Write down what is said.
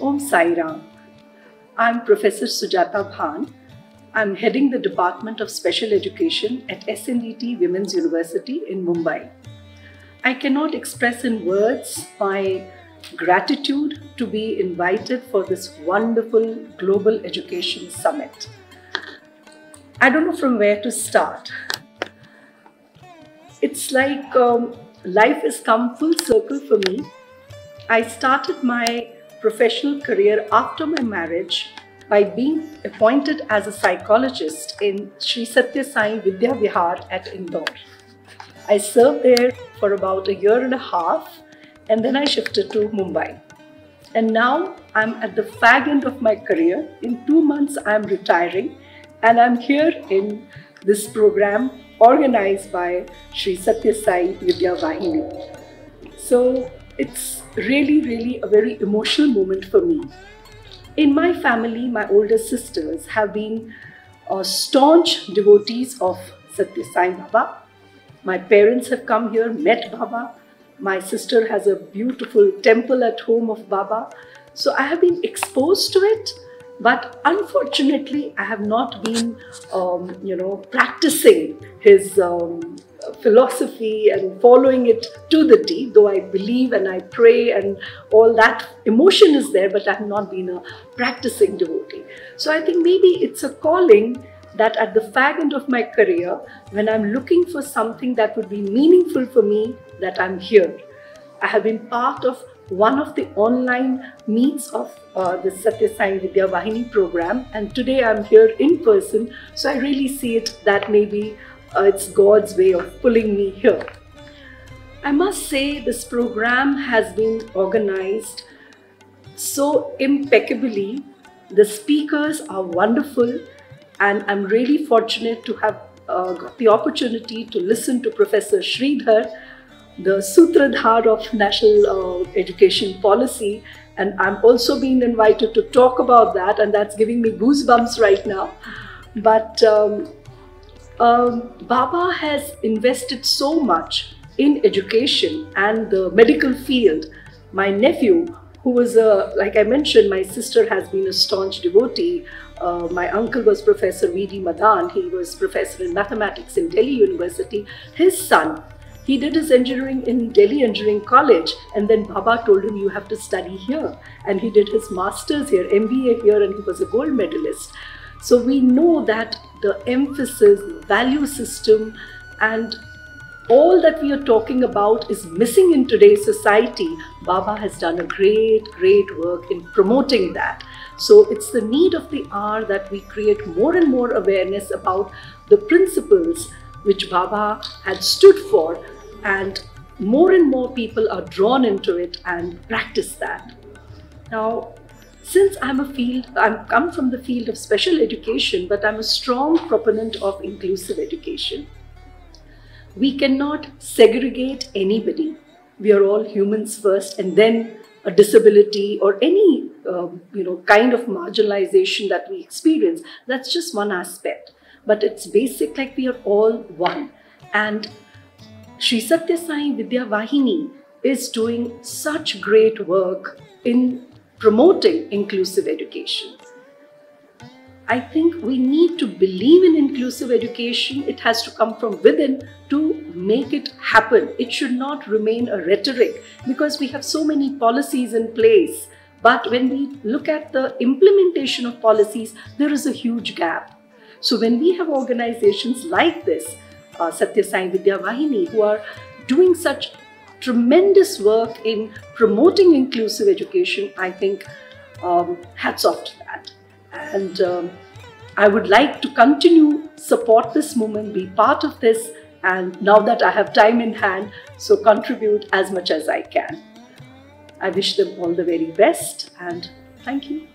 Om Sai Ram. I'm Professor Sujata Bhan. I'm heading the Department of Special Education at SNDT Women's University in Mumbai. I cannot express in words my gratitude to be invited for this wonderful Global Education Summit. I don't know from where to start. It's like life has come full circle for me. I started my professional career after my marriage by being appointed as a psychologist in Sri Satya Sai Vidya Vihar at Indore. I served there for about a year and a half, and then I shifted to Mumbai. And now I'm at the fag end of my career. In 2 months, I'm retiring, and I'm here in this program organized by Sri Satya Sai Vidya Vahini. So it's really a very emotional moment for me. In my family, my older sisters have been staunch devotees of Satya Sai Baba. My parents have come here, met Baba. My sister has a beautiful temple at home of Baba. So I have been exposed to it, but unfortunately, I have not been, practicing his philosophy and following it to the T, though I believe and I pray and all that emotion is there, but I have not been a practicing devotee. So I think maybe it's a calling that at the fag end of my career, when I'm looking for something that would be meaningful for me, that I'm here. I have been part of one of the online meets of the Satya Sai Vidya Vahini program, and today I'm here in person, so I really see it that maybe it's God's way of pulling me here. I must say this program has been organized so impeccably. The speakers are wonderful, and I'm really fortunate to have got the opportunity to listen to Professor Sridhar, the Sutradhar of National Education Policy, and I'm also being invited to talk about that, and that's giving me goosebumps right now. But Baba has invested so much in education and the medical field. My nephew, who was like I mentioned, my sister has been a staunch devotee. My uncle was Professor V.D. Madan. He was professor in mathematics in Delhi University. His son, he did his engineering in Delhi Engineering College, and then Baba told him, you have to study here. And he did his master's here, MBA here, and he was a gold medalist. So we know that the emphasis, the value system, and all that we are talking about is missing in today's society. Baba has done a great work in promoting that. So it's the need of the hour that we create more and more awareness about the principles which Baba had stood for, and more people are drawn into it and practice that. Now, since I'm come from the field of special education, but I'm a strong proponent of inclusive education. We cannot segregate anybody. We are all humans first, and then a disability or any kind of marginalization that we experience. That's just one aspect. But it's basic, like we are all one. And Sri Satya Sai Vidya Vahini is doing such great work in promoting inclusive education. I think we need to believe in inclusive education. It has to come from within to make it happen. It should not remain a rhetoric, because we have so many policies in place. But when we look at the implementation of policies, there is a huge gap. So when we have organizations like this, Satya Sai Vidya Vahini, who are doing such tremendous work in promoting inclusive education, I think hats off to that. And I would like to continue support this movement, be part of this, and now that I have time in hand, so contribute as much as I can. I wish them all the very best, and thank you.